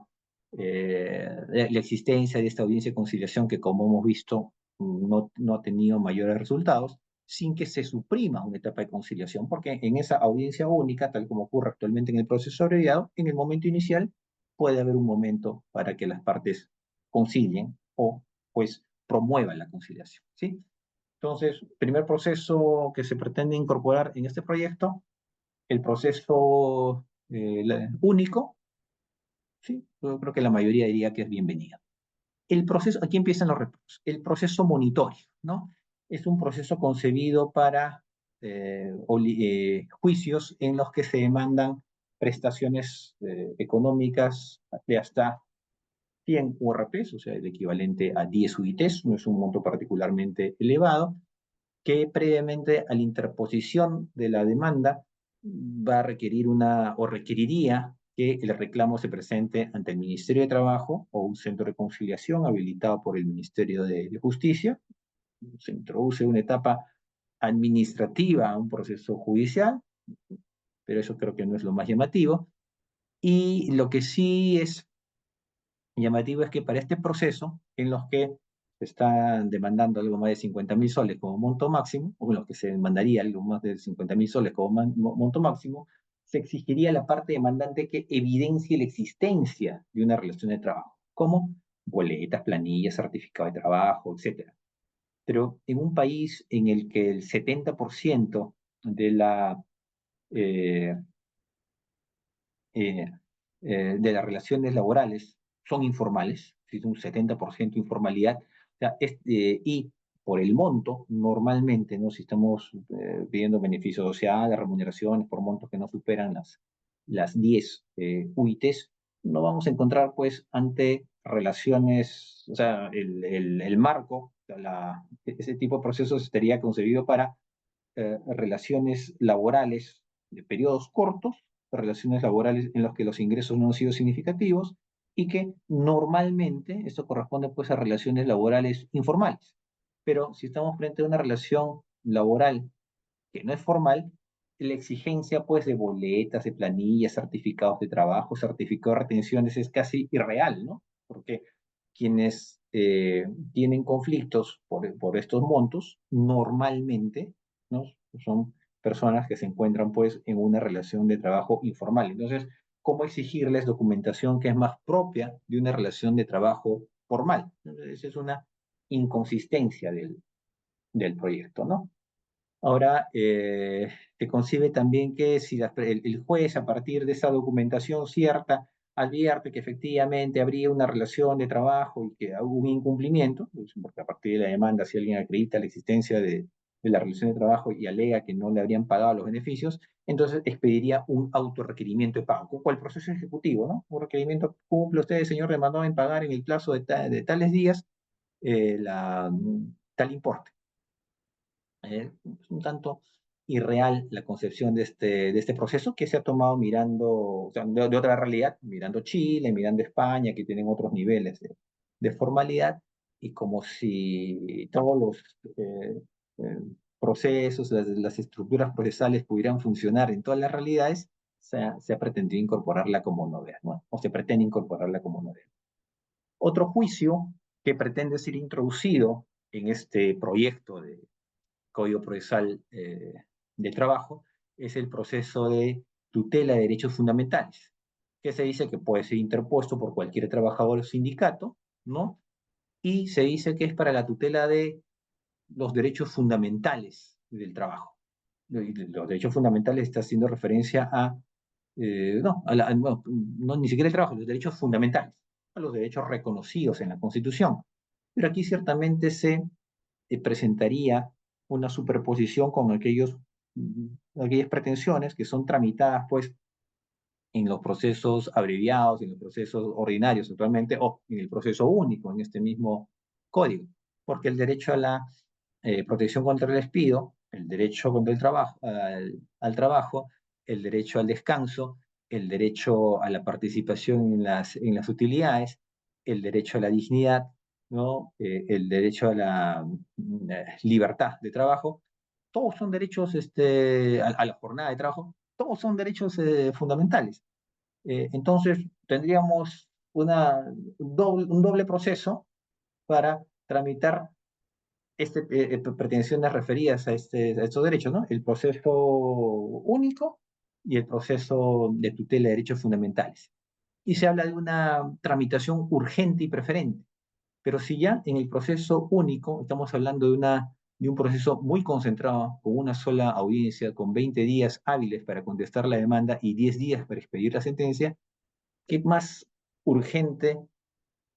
existencia de esta audiencia de conciliación que como hemos visto no ha tenido mayores resultados, sin que se suprima una etapa de conciliación, porque en esa audiencia única, tal como ocurre actualmente en el proceso abreviado, en el momento inicial puede haber un momento para que las partes concilien o pues promuevan la conciliación, ¿sí? Entonces, primer proceso que se pretende incorporar en este proyecto, el proceso único, ¿sí? Yo creo que la mayoría diría que es bienvenido. El proceso, aquí empiezan los reparos. El proceso monitorio, ¿no? Es un proceso concebido para juicios en los que se demandan prestaciones económicas de hasta 100 URPs, o sea, el equivalente a 10 UITs, no es un monto particularmente elevado, que previamente a la interposición de la demanda va a requerir o requeriría que el reclamo se presente ante el Ministerio de Trabajo o un centro de conciliación habilitado por el Ministerio de Justicia. Se introduce una etapa administrativa a un proceso judicial, pero eso creo que no es lo más llamativo. Y lo que sí es llamativo es que para este proceso, en los que se están demandando algo más de 50.000 soles como monto máximo, o en los que se demandaría algo más de 50.000 soles como monto máximo, se exigiría a la parte demandante que evidencie la existencia de una relación de trabajo, como boletas, planillas, certificado de trabajo, etcétera. Pero en un país en el que el 70% de eh, eh, de las relaciones laborales son informales, existe un 70% informalidad, o sea, y por el monto, normalmente, ¿no? Si estamos pidiendo beneficios sociales, remuneraciones por montos que no superan las 10 UITs, no vamos a encontrar, pues, ante relaciones, o sea, el marco, o sea, ese tipo de procesos estaría concebido para relaciones laborales de periodos cortos, relaciones laborales en los que los ingresos no han sido significativos y que normalmente esto corresponde pues a relaciones laborales informales. Pero si estamos frente a una relación laboral que no es formal, la exigencia pues de boletas, de planillas, certificados de trabajo, certificados de retenciones es casi irreal, ¿no? Porque quienes tienen conflictos por estos montos normalmente, ¿no? Son personas que se encuentran pues en una relación de trabajo informal. Entonces, ¿cómo exigirles documentación que es más propia de una relación de trabajo formal? Entonces, esa es una inconsistencia del proyecto, ¿no? Ahora, se concibe también que si el juez, a partir de esa documentación cierta, advierte que efectivamente habría una relación de trabajo y que hubo un incumplimiento, pues, porque a partir de la demanda, si alguien acredita la existencia de la relación de trabajo y alega que no le habrían pagado los beneficios, entonces expediría un autorrequerimiento de pago, como el proceso ejecutivo, ¿no? Un requerimiento, cumple usted, señor demandado, en pagar en el plazo de tales días tal importe. Es un tanto irreal la concepción de este proceso que se ha tomado mirando, o sea, de otra realidad, mirando Chile, mirando España, que tienen otros niveles de formalidad, y como si todos los eh, procesos, las estructuras procesales pudieran funcionar en todas las realidades, se ha pretendido incorporarla como novedad, ¿no? O se pretende incorporarla como novedad. Otro juicio que pretende ser introducido en este proyecto de Código Procesal del Trabajo, es el proceso de tutela de derechos fundamentales, que se dice que puede ser interpuesto por cualquier trabajador o sindicato, ¿no? Y se dice que es para la tutela de los derechos fundamentales del trabajo. Los derechos fundamentales está haciendo referencia a, no, bueno, no, ni siquiera el trabajo, los derechos fundamentales, a los derechos reconocidos en la Constitución. Pero aquí ciertamente se presentaría una superposición con aquellas pretensiones que son tramitadas pues en los procesos abreviados, en los procesos ordinarios actualmente, o en el proceso único, en este mismo código, porque el derecho a la protección contra el despido, el derecho contra el trabajo, al trabajo, el derecho al descanso, el derecho a la participación en las utilidades, el derecho a la dignidad, ¿no? El derecho a la libertad de trabajo, todos son derechos, a la jornada de trabajo, todos son derechos fundamentales. Entonces, tendríamos un doble proceso para tramitar pretensiones referidas a estos derechos, ¿no? El proceso único y el proceso de tutela de derechos fundamentales. Y se habla de una tramitación urgente y preferente. Pero si ya en el proceso único estamos hablando de un proceso muy concentrado, con una sola audiencia, con 20 días hábiles para contestar la demanda y 10 días para expedir la sentencia, ¿qué más urgente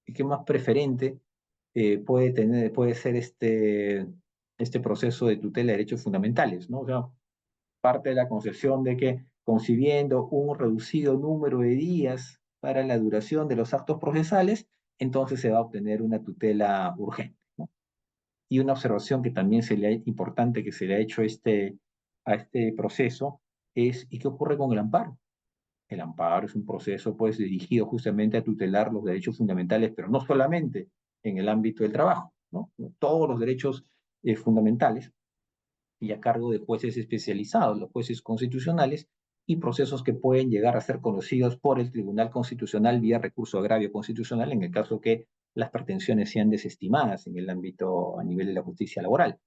y qué más preferente puede ser este proceso de tutela de derechos fundamentales, ¿no? O sea, parte de la concepción de que concibiendo un reducido número de días para la duración de los actos procesales, entonces se va a obtener una tutela urgente, ¿no? Y una observación que también importante que se le ha hecho a este proceso es, ¿y qué ocurre con el amparo? El amparo es un proceso pues dirigido justamente a tutelar los derechos fundamentales, pero no solamente en el ámbito del trabajo, ¿no? Todos los derechos fundamentales. y a cargo de jueces especializados, los jueces constitucionales, y procesos que pueden llegar a ser conocidos por el Tribunal Constitucional vía recurso agravio constitucional en el caso que las pretensiones sean desestimadas en el ámbito a nivel de la justicia laboral.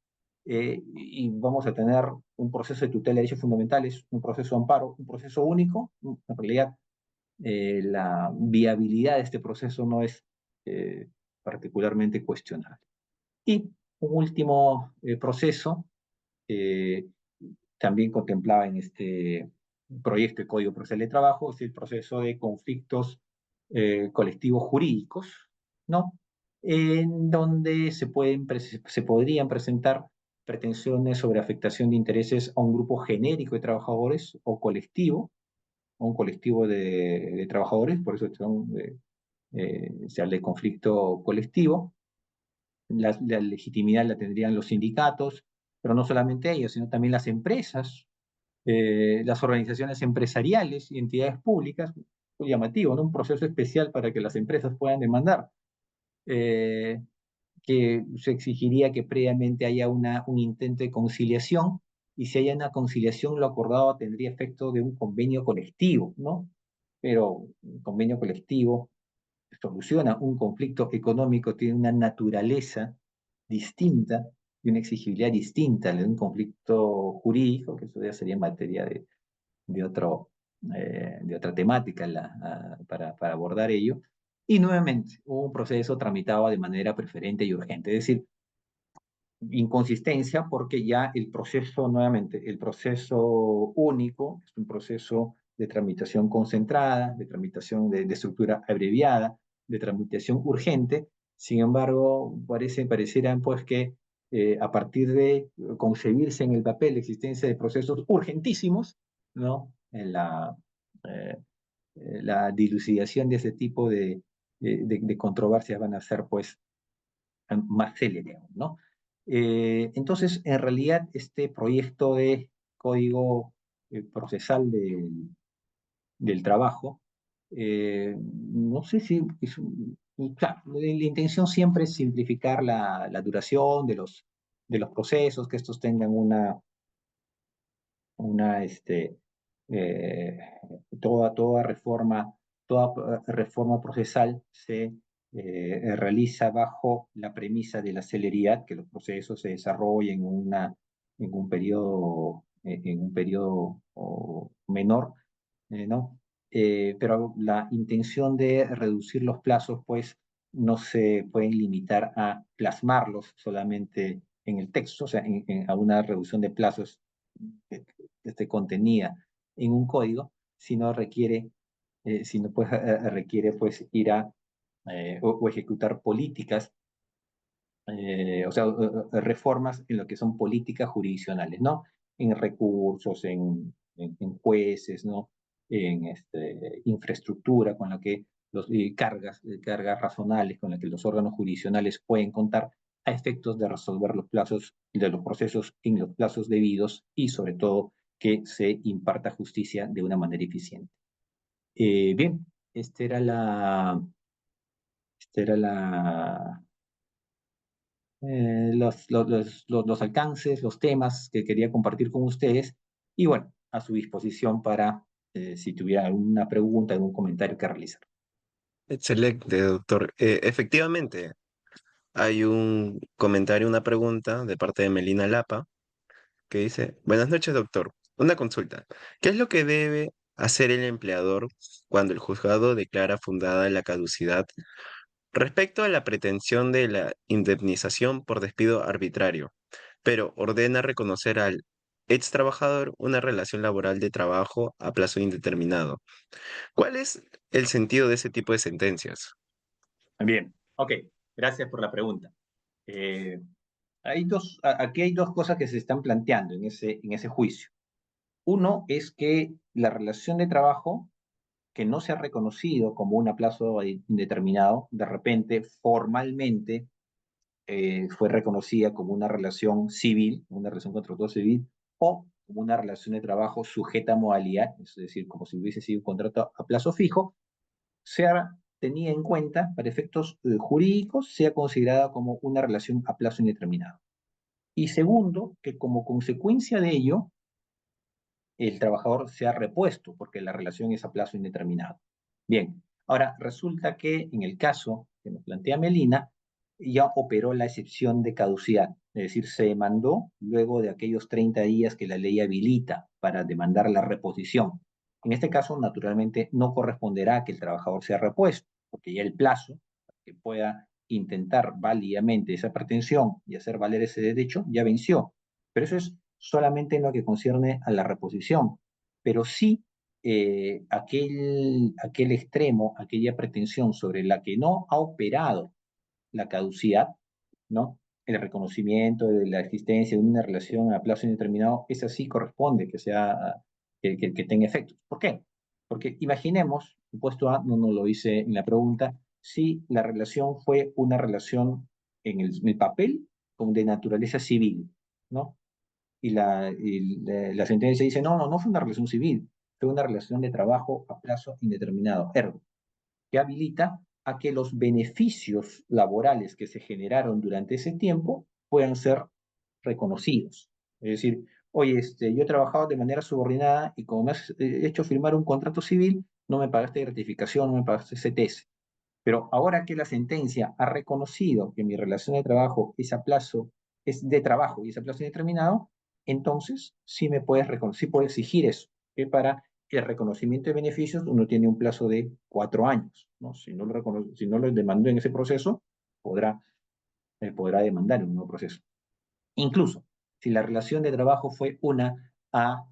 Y vamos a tener un proceso de tutela de derechos fundamentales, un proceso de amparo, un proceso único. En realidad, la viabilidad de este proceso no es eh, particularmente cuestionable. Y un último proceso eh, también contemplaba en este proyecto de Código Procesal de Trabajo, es el proceso de conflictos colectivos jurídicos, ¿no? En donde se podrían presentar pretensiones sobre afectación de intereses a un grupo genérico de trabajadores o colectivo, a un colectivo de trabajadores, por eso se habla de conflicto colectivo. La legitimidad la tendrían los sindicatos, pero no solamente ellos, sino también las empresas, las organizaciones empresariales y entidades públicas, muy llamativo, ¿no? Un proceso especial para que las empresas puedan demandar, eh, que se exigiría que previamente haya un intento de conciliación, y si hay una conciliación, lo acordado tendría efecto de un convenio colectivo, ¿no? Pero un convenio colectivo soluciona un conflicto económico, tiene una naturaleza distinta y una exigibilidad distinta a la de un conflicto jurídico, que eso ya sería materia de, otro, de otra temática para abordar ello. Y nuevamente, hubo un proceso tramitado de manera preferente y urgente, es decir, inconsistencia porque ya el proceso, nuevamente, el proceso único es un proceso de tramitación concentrada, de tramitación de estructura abreviada, de tramitación urgente. Sin embargo, parecieran pues que a partir de concebirse en el papel la existencia de procesos urgentísimos, ¿no? Eh, la dilucidación de ese tipo de controversias van a ser pues más célebre, ¿no? Entonces, en realidad, este proyecto de código procesal del trabajo, no sé si claro, la intención siempre es simplificar la duración de los procesos, que estos tengan una eh, toda reforma procesal se realiza bajo la premisa de la celeridad, que los procesos se desarrollen en un periodo menor, ¿no? Pero la intención de reducir los plazos, pues, no se pueden limitar a plasmarlos solamente en el texto, o sea, a una reducción de plazos que, que esté contenida en un código, sino sino pues, requiere pues ir o ejecutar políticas, o sea, reformas en lo que son políticas jurisdiccionales, ¿no? En recursos, en jueces, ¿no? En infraestructura con la que cargas razonales con las que los órganos jurisdiccionales pueden contar a efectos de resolver los plazos de los procesos en los plazos debidos y sobre todo que se imparta justicia de una manera eficiente. Bien, esta era los alcances, los temas que quería compartir con ustedes y bueno, a su disposición para si tuviera alguna pregunta, algún comentario que realizar. Excelente, doctor. Efectivamente, hay un comentario, una pregunta de parte de Melina Lapa que dice, buenas noches, doctor. Una consulta. ¿Qué es lo que debe hacer el empleador cuando el juzgado declara fundada la caducidad respecto a la pretensión de la indemnización por despido arbitrario, pero ordena reconocer al ex trabajador una relación laboral de trabajo a plazo indeterminado? ¿Cuál es el sentido de ese tipo de sentencias? Bien, ok, gracias por la pregunta. Eh, aquí hay dos cosas que se están planteando en ese juicio. Uno es que la relación de trabajo que no se ha reconocido como un plazo indeterminado, de repente formalmente fue reconocida como una relación civil, una relación contractual civil, o como una relación de trabajo sujeta a modalidad, es decir, como si hubiese sido un contrato a plazo fijo, sea tenida en cuenta para efectos jurídicos, sea considerada como una relación a plazo indeterminado. Y segundo, que como consecuencia de ello, el trabajador sea repuesto, porque la relación es a plazo indeterminado. Bien, ahora resulta que en el caso que nos plantea Melina, ya operó la excepción de caducidad, es decir, se demandó luego de aquellos 30 días que la ley habilita para demandar la reposición. En este caso, naturalmente, no corresponderá que el trabajador sea repuesto, porque ya el plazo para que pueda intentar válidamente esa pretensión y hacer valer ese derecho ya venció. Pero eso es solamente en lo que concierne a la reposición, pero sí aquel extremo, aquella pretensión sobre la que no ha operado la caducidad, ¿no? El reconocimiento de la existencia de una relación a plazo indeterminado, esa sí corresponde que sea que tenga efectos. ¿Por qué? Porque imaginemos, supuesto A, no lo hice en la pregunta, si la relación fue una relación en el papel con de naturaleza civil, ¿no? Y la sentencia dice, no fue una relación civil, fue una relación de trabajo a plazo indeterminado, ergo, que habilita a que los beneficios laborales que se generaron durante ese tiempo puedan ser reconocidos. Es decir, oye, yo he trabajado de manera subordinada y como me has hecho firmar un contrato civil, no me pagaste gratificación, no me pagaste CTS. Pero ahora que la sentencia ha reconocido que mi relación de trabajo es a plazo, es de trabajo y es a plazo indeterminado, entonces sí me puedes sí puedo exigir eso, que para el reconocimiento de beneficios uno tiene un plazo de 4 años, ¿no? Si no lo demandó en ese proceso, podrá, podrá demandar en un nuevo proceso. Incluso si la relación de trabajo fue una a,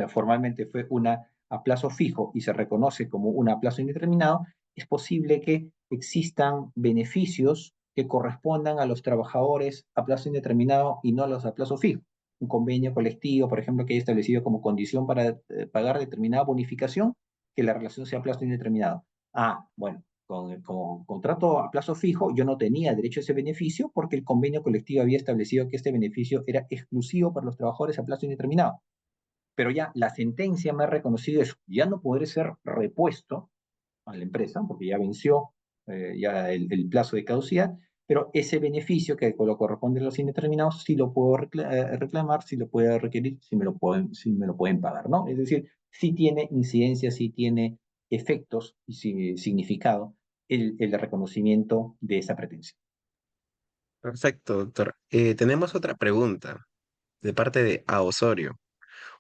formalmente fue una a plazo fijo y se reconoce como una a plazo indeterminado, es posible que existan beneficios que correspondan a los trabajadores a plazo indeterminado y no a los a plazo fijo. Un convenio colectivo, por ejemplo, que haya establecido como condición para pagar determinada bonificación, que la relación sea a plazo indeterminado. Ah, bueno, con contrato a plazo fijo, yo no tenía derecho a ese beneficio porque el convenio colectivo había establecido que este beneficio era exclusivo para los trabajadores a plazo indeterminado. Pero ya la sentencia me ha reconocido eso. Ya no podré ser repuesto a la empresa porque ya venció ya el plazo de caducidad, pero ese beneficio que lo corresponde a los indeterminados sí lo puedo reclamar, sí lo puedo requerir, sí me lo pueden pagar, ¿no? Es decir, sí tiene incidencia, sí tiene efectos y significado el reconocimiento de esa pretensión. Perfecto, doctor. Tenemos otra pregunta de parte de A. Osorio.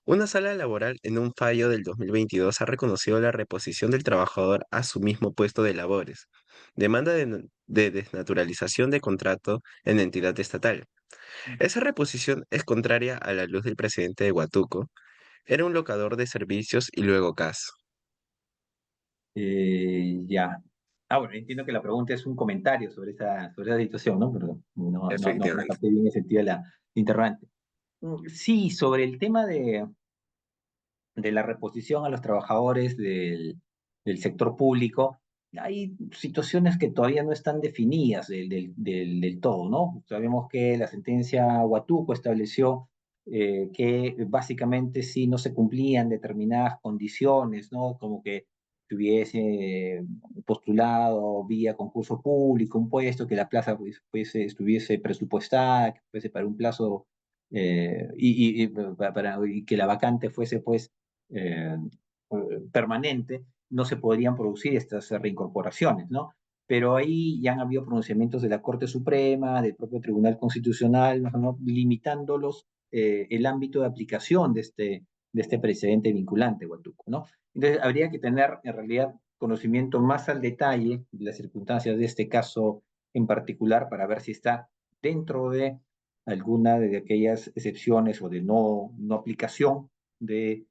Una sala laboral en un fallo del 2022 ha reconocido la reposición del trabajador a su mismo puesto de labores. Demanda de desnaturalización de contrato en entidad estatal. Esa reposición es contraria a la luz del presidente de Huatuco. Era un locador de servicios y luego CAS. Ya. Ah, bueno, entiendo que la pregunta es un comentario sobre esa situación, ¿no? Pero no Efectivamente. capté bien el sentido de la interrogante. Sí, sobre el tema de la reposición a los trabajadores del sector público, hay situaciones que todavía no están definidas del todo, ¿no? Sabemos que la sentencia Huatuco estableció que básicamente si no se cumplían determinadas condiciones, ¿no? Como que se hubiese postulado vía concurso público un puesto, que la plaza estuviese presupuestada, que fuese para un plazo y que la vacante fuese pues eh, permanente, no se podrían producir estas reincorporaciones, ¿no? Pero ahí ya han habido pronunciamientos de la Corte Suprema, del propio Tribunal Constitucional, ¿no? Limitándolos el ámbito de aplicación de este precedente vinculante, Huatuco, ¿no? Entonces, habría que tener en realidad conocimiento más al detalle de las circunstancias de este caso en particular para ver si está dentro de alguna de aquellas excepciones o de no aplicación del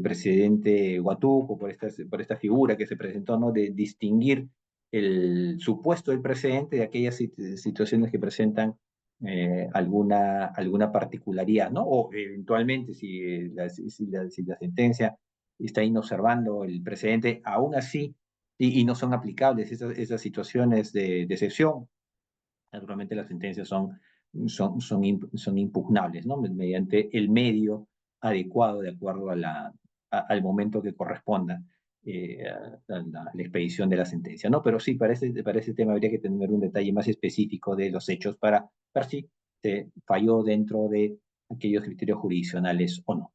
presidente Guatuco por esta figura que se presentó, ¿no? De distinguir el supuesto del presidente de aquellas situaciones que presentan alguna particularidad, ¿no? O eventualmente si la sentencia está inobservando el precedente, aún así, y no son aplicables esas situaciones de excepción, naturalmente las sentencias son impugnables, ¿no? Mediante el medio adecuado de acuerdo al momento que corresponda. la expedición de la sentencia, ¿no? Pero sí, para ese tema habría que tener un detalle más específico de los hechos para ver si se falló dentro de aquellos criterios jurisdiccionales o no.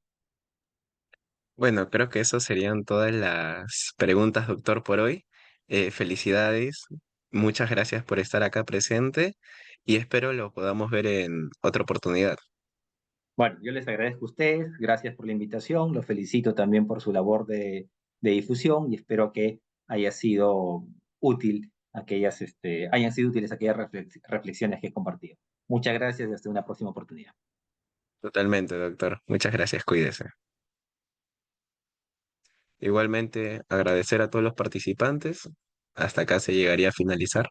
Bueno, creo que eso serían todas las preguntas, doctor, por hoy. Felicidades, muchas gracias por estar acá presente y espero lo podamos ver en otra oportunidad. Bueno, yo les agradezco a ustedes, gracias por la invitación, los felicito también por su labor de difusión y espero que haya sido útil hayan sido útiles aquellas reflexiones que he compartido. Muchas gracias y hasta una próxima oportunidad. Totalmente, doctor. Muchas gracias, cuídese. Igualmente, agradecer a todos los participantes. Hasta acá se llegaría a finalizar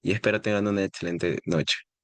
y espero tengan una excelente noche.